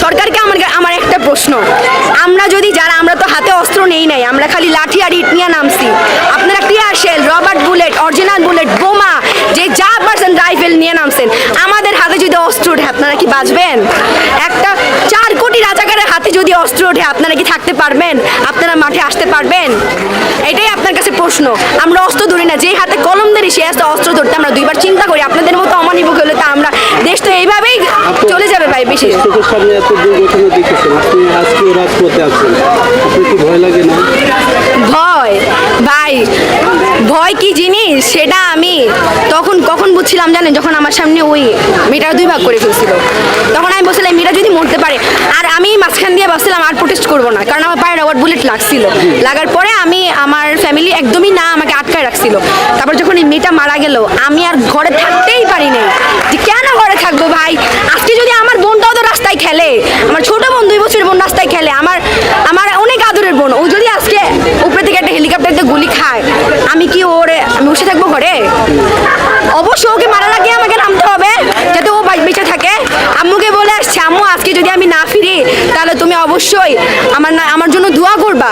সরকারকে আমার একটা প্রশ্ন, আমরা যদি যারা আমরা তো হাতে অস্ত্র নেই নাই, আমরা খালি লাঠি আর ইট নিয়ে নামছি, আপনারা tear shell, rubber bullet, original bullet, বোমা, যে যা পারছেন রাইফেল নিয়ে নামছেন, আমাদের হাতে যদি অস্ত্র ওঠে আপনারা কি বাঁচবেন? একটা 4 কোটি রাজাকারের হাতে যদি অস্ত্র ওঠে আপনারা কি থাকতে পারবেন? আপনারা মাঠে আসতে পারবেন? এটাই আপনার কাছে প্রশ্ন। আমরা অস্ত্র ধরি না, যে হাতে কলম ধরি সে হাতে অস্ত্র ধরতে আমরা দুইবার চিন্তা করি। আপনাদের মতো অমানিক হলে তো আমরা দেশ তো এইভাবেই চলে যাবে ভাই। বেশি চোখের সামনে এত দুর্ঘটনা দেখেছেন, আপনি আজকে রাজপথে আছেন, আপনার কি ভয় লাগে না? ভয় ভাই, ভয় কি জিনিস সেটা আমি কখন বুঝছিলাম জানেন, যখন আমার সামনে ওই মেয়েটা 2 ভাগ করে ফেলছিল, তখন আমি বলছিলাম মেয়েটা যদি মরতে পারে। আর আমি মাঝখান দিয়ে ভাবছিলাম আর প্রোটেস্ট করবো না, কারণ আমার পায়ে রবার্ট বুলেট লাগছিল। লাগার পরে আমার ফ্যামিলি একদমই না আমাকে আটকায় রাখছিল। তারপর যখন এই মেয়েটা মারা গেল আমি আর ঘরে থাকতেই পারি নাই, যে কেন ঘরে থাকবো ভাই। আজকে যদি আমার বোনটাও তো রাস্তায় খেলে, আমার ছোট বোন 2 বছরের বোন রাস্তায় খেলে, আমার অনেক আদরের বোন, ও যদি আজকে উপরে থেকে একটা হেলিকপ্টার দিয়ে গুলি খায়, আমি বসে থাকবো ঘরে? অবশ্য ওকে মারা লাগিয়ে আমাকে নামতে হবে যাতে ও বেঁচে থাকে। আম্মুকে বলে আসছে, আম্মু আজকে যদি আমি না ফিরি তাহলে তুমি অবশ্যই আমার জন্য দোয়া করবা,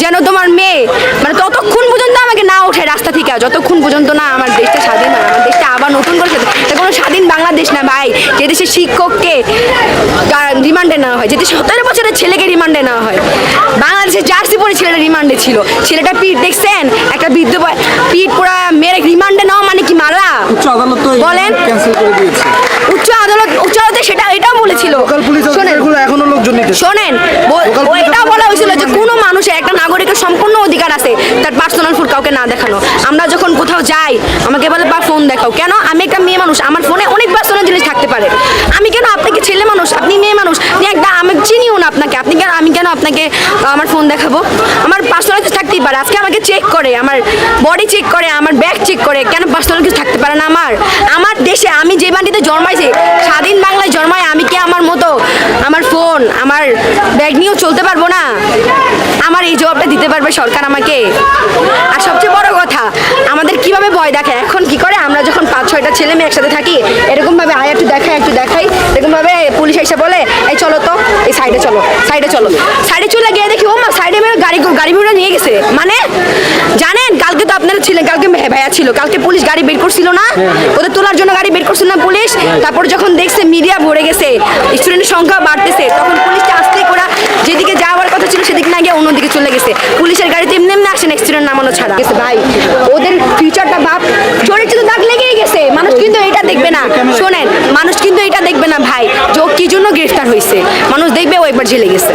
যেন তোমার মেয়ে মানে ততক্ষণ পর্যন্ত আমাকে না ওঠে রাস্তা থেকে, যতক্ষণ পর্যন্ত না আমার দেশটা স্বাধীন হয়, আমার দেশটা আবার নতুন করে এটা কোনো স্বাধীন বাংলাদেশ না ভাই, যে দেশে শিক্ষককে রিমান্ডে নেওয়া হয়, যেতে 17 বছরের ছেলেকে রিমান্ডে নেওয়া হয়। বাংলাদেশের জার্সি পরে ছেলেটা রিমান্ডে ছিল, ছেলেটা পিঠ দেখছেন, একটা বৃদ্ধ পিঠ পুরা মেরে রিমান্ডে নেওয়া মানে কি মারা? উচ্চ আদালত তো বলেন, ক্যান্সেল করে দিয়েছে। উচ্চ আদালতে এটাও বলেছিল, শোনেন এটাও বলা হয়েছিল যে কোনো মানুষের একটা নাগরিকের সম্পূর্ণ অধিকার আছে তার পার্সোনাল ফোন কাউকে না দেখানো। আমরা যখন কোথাও যাই আমাকে বলে বা ফোন দেখাও, কেন? আমি একটা মেয়ে মানুষ, আমার ফোনে অনেক পার্সোনাল জিনিস থাকতে পারে। আমি কেন আপনাকে, ছেলে মানুষ, আপনি মেয়ে মানুষ, আমি চিনিও না আপনাকে, আমি কেন আপনাকে আমার ফোন দেখাবো? আমার পার্সোনাল কিছু থাকতেই পারে। আজকে আমাকে চেক করে, আমার বডি চেক করে, আমার ব্যাগ চেক করে, কেন পার্সোনাল কিছু থাকতে পারে না? আমার দেশে আমি যে মাটিতে জন্মাইছি, স্বাধীন বাংলায় জন্মায়, আমি কি আমার মতো আমার ফোন, আমার ব্যাগ নিয়েও চলতে পারবো না? আমার এই জবাবটা দিতে পারবে সরকার আমাকে? আর সবচেয়ে বড় কথা, আমাদের কিভাবে ভয় দেখায় এখন, কি করে আমরা যখন 5-6টা ছেলে মেয়ে একসাথে থাকি, এরকম ভাবে একটু দেখাই, এরকম ভাবে পুলিশ এসে বলে এই চলো তো, এই সাইডে চলে গিয়ে দেখি ও মা সাইডে গাড়ি ঘোড়া নিয়ে গেছে। মানে জানেন, কালকে তো আপনারা ছিলেন, কালকে ভাইয়া ছিল, কালকে পুলিশ গাড়ি বের করছিল না, ওদের তোলার জন্য গাড়ি বের করছিল না পুলিশ। তারপর যখন দেখছে মিডিয়া ভরে গেছে, স্টুডেন্টের সংখ্যা বাড়তেছে, তখন পুলিশটা আস্তে করে যেদিকে যাওয়ার কথা ছিল সেদিকে না গিয়ে অন্যদিকে চলে গেছে। পুলিশের গাড়িতে এমনি আসে না স্টুডেন্ট নামানো ছাড়া। ভাই ওদের ফিউচারটা ভাব, চরিত্র দাগ লেগেই গেছে। মানুষ কিন্তু এটা দেখবে না, শোনেন, মানুষ কিন্তু এটা দেখবে না ভাই যে ও কি জন্য গ্রেফতার হয়েছে, মানুষ দেখবে ও একবার জেলে গেছে।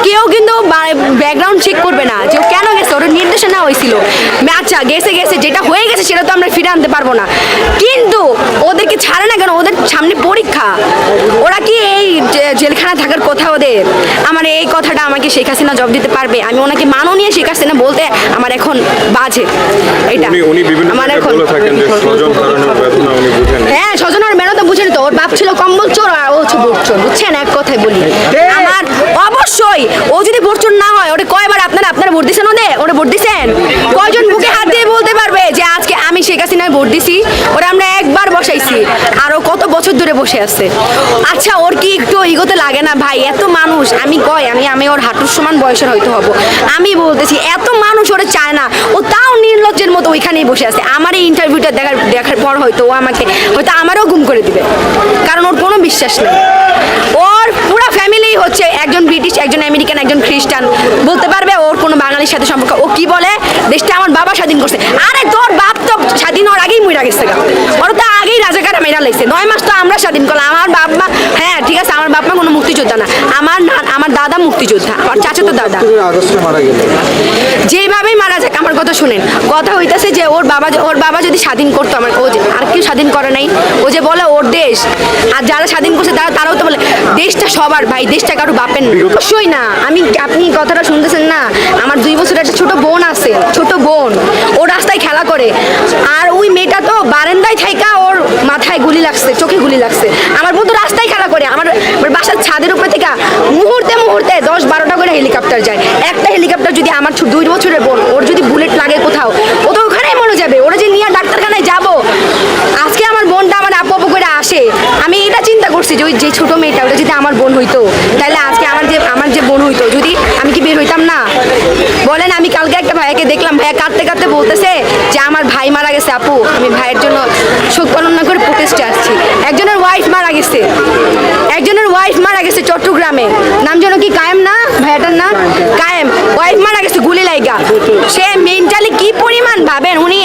কেউ কিন্তু ব্যাকগ্রাউন্ড চেক করবে না যে ও কেন গেছে, ওর নির্দেশনা হয়েছিল। আচ্ছা গেছে, যেটা হয়ে গেছে সেটা তো আমরা ফিরে আনতে পারবো না, কিন্তু ওদেরকে ছাড়ে না কেন? ওদের সামনে পরীক্ষা, ওরা কি এই জেলখানায় থাকার কথা ওদের? আমার এই কথাটা আমাকে শেখ হাসিনা জবাব দিতে পারবে। আমি ওনাকে মাননীয় শেখ হাসিনা বলতে আমার এখন বাজে এটা। আমার এখন হ্যাঁ, স্বজনের মেয়েরা তো বুঝেন তো, ওর বাপ ছিল কম্বল চোর আর ও হচ্ছে ভোট চোর, বুঝছেন? এক কথাই বলি, আমার অবশ্যই ও যদি ভোট চোর না হয়, ওটা কয়বার আপনারা ভোট দিয়েছেন? ওরা ভোট দিয়েছেন? কয়জন বুকে হাত দিয়ে বলতে পারবে যে আজকে আমি শেখ হাসিনায় ভোট দিছি? ওরা আমরা একবার বসাইছি, আরো কত বছর ধরে বসে আছে। আচ্ছা ওর কি একটু ইগোতে লাগে না ভাই? এত মানুষ, আমি ওর হাঁটুর সমান বয়সের হয়তো হবো, আমি বলতেছি এত মানুষ ওরা চায় না, ও তাও নির্লজ্জের মতো ওইখানেই বসে আছে। আমার এই ইন্টারভিউটা দেখার পর হয়তো ও হয়তো আমারও গুম করে দিবে, কারণ ওর কোনো বিশ্বাস নেই। ওর পুরো ফ্যামিলি হচ্ছে একজন ব্রিটিশ, একজন আমেরিকান, একজন খ্রিস্টান, বলতে পারবে ওর কোনো বাঙালির সাথে সম্পর্ক। ও কি বলে, দেশটা আমার বাবা স্বাধীন করছে। আরে তোর বাপ তো স্বাধীন হওয়ার আগেই মরে গেছে, ওর তো আগেই রাজাকারা মেরা লাগছে। 9 মাস তো আমরা স্বাধীন করলাম। আমার বাপ মা, হ্যাঁ ঠিক আছে, আমার বাপ মা কোনো মুক্তিযোদ্ধা না, আমার দাদা মুক্তিযোদ্ধা, আমার চাচাতো দাদা। যেভাবেই মারা যাক, আমার কথা শুনেন, কথা হইতেছে যে ওর বাবা যদি স্বাধীন করতো, ও যে আর কেউ স্বাধীন করে নাই, ও যে বলে ওর দেশ, আর যারা স্বাধীন করছে তারাও তো বলে দেশটা সবার ভাই, দেশটা কারো বাপের না। অবশ্যই না। আপনি কথাটা শুনতেছেন না, আমার 2 বছরের একটা ছোট বোন আছে, ছোট বোন, ও রাস্তায় খেলা করে, আর ওই মেয়েটা তো বারান্দায় থাইকা ওর মাথায় গুলি লাগছে, চোখে গুলি লাগছে। আমার বোন তো রাস্তায় খেলা করে, আমার বাসার ছাদের উপরে থেকে মুহূর্তে 10-12টা করে হেলিকপ্টার যায়। একটা হেলিকপ্টার যদি আমার 2 বছরের বোন, ওর যদি বুলেট লাগে কোথাও, ও তো ওখানেই মরে যাবে। ওরা যে নিয়ে ডাক্তারখানায় যাবো, আজকে আমার বোনটা আমার আপু করে আসে, আমি এটা চিন্তা করছি যে ওই যে ছোট মেয়েটা, ওটা যদি আমার বোন হইতো হইতো তাহলে আজকে আমার যে বোন হইতো, যদি আমি কি বের হইতাম না? বলেন, আমি কালকে একটা ভাইয়াকে দেখলাম, ভাইয়া কাঁদতে কাঁদতে বলতেছে যে আমার ভাই মারা গেছে আপু, আমি ভাইয়ের জন্য শোক পালন না করে প্রোটেস্টে আসছি। একজনের ওয়াইফ মারা গেছে চট্টগ্রামে, নাম যেন কি কায়েম না ভাইয়াটার নাম কায়েম, ওয়াইফ মারা গেছে গুলি লাইগা। সে মেন্টালি কি পরিমাণ ভাবেন, উনি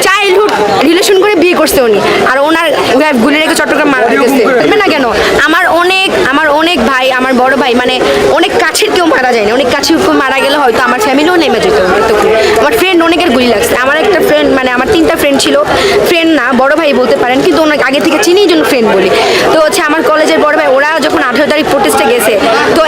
চাইল্ডহুড রিলেশন করে বিয়ে করছে উনি, আর ওনার ওয়াইফ গুলি রেখে চট্টগ্রাম মারা গেছে। না কেন, আমার অনেক ভাই, আমার বড় ভাই, মানে অনেক কাছের কেউ মারা যায় না, অনেক কাছের কেউ মারা গেলে হয়তো আমার ফ্যামিলিও নেমে যেত। আমার ফ্রেন্ড অনেকের গুলি লাগছে, আমার একটা ফ্রেন্ড, মানে আমার 3টা ফ্রেন্ড ছিল, ফ্রেন্ড না বড় ভাই বলতে পারেন, কিন্তু অনেক আগে থেকে চিনি জন্য ফ্রেন্ড বলি। তো হচ্ছে আমার কলেজের বড় ভাই, ওরা যখন 18 তারিখ প্রোটেস্টে গেছে, তো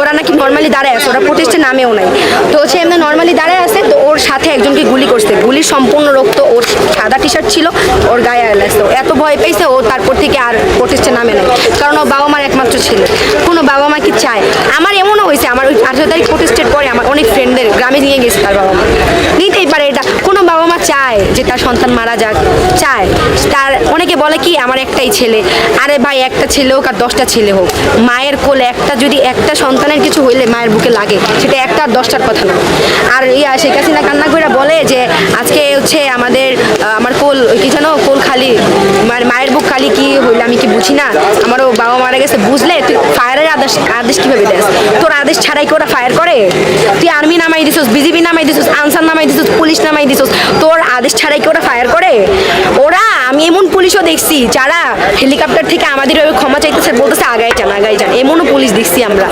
ওরা নাকি নর্মালি দাঁড়ায় আছে, ওরা প্রোটেস্টে নামেও নাই, তো হচ্ছে এমনি নর্মালি দাঁড়ায় আছে, তো ওর সাথে একজনকে গুলি করছে, গুলির সম্পূর্ণ রক্ত, ওর সাদা টি শার্ট ছিল, ওর গায়ে লাগছে, এত ভয় পেয়েছে ও, তারপর থেকে আর প্রোটেস্টে নামে নাই, কারণ ও বাবা মার একমাত্র ছেলে। কোনো বাবা মা কি চায়? আমার এমনও হয়েছে, আমার ওই 18 তারিখ প্রোটেস্টের পরে আমার অনেক ফ্রেন্ডদের গ্রামে নিয়ে গেছে তার বাবা মা, নিতেই পারে এটা, কোনো বাবা মা চায় যে তার সন্তান মারা যাক? চায়? তার অনেকে বলে কি আমার একটাই ছেলে, আরে ভাই একটা ছেলে হোক আর 10টা ছেলে হোক, মায়ের কোলে যদি একটা সন্তানের কিছু হইলে মায়ের বুকে লাগে, সেটা একটা আর 10টার কথা না। আর শেখ হাসিনা কান্না করে বলে যে আজকে হচ্ছে আমার কোল কি জানো, কোল খালি, মায়ের বুক খালি, কি হইলে আমি কি বুঝি না, আমারও বাবা মারা গেছে, বুঝলে তুই ফায়ারের আদেশ কিভাবে দেস? তোর আদেশ ছাড়াই কি ওরা ফায়ার করে? তুই আর্মি নামাই দিছিস, বিজিবি নামাই দিছিস, আনসার নামাই দিছিস, পুলিশ নামাই দিছিস, তোর আদেশ ছাড়াই কি ওরা ফায়ার করে? আমি এমন পুলিশও দেখছি যারা হেলিকপ্টার থেকে আমাদের ক্ষমা চাইতেছে, বলতেছে আগাই যান, এমনও পুলিশ দেখছি আমরা।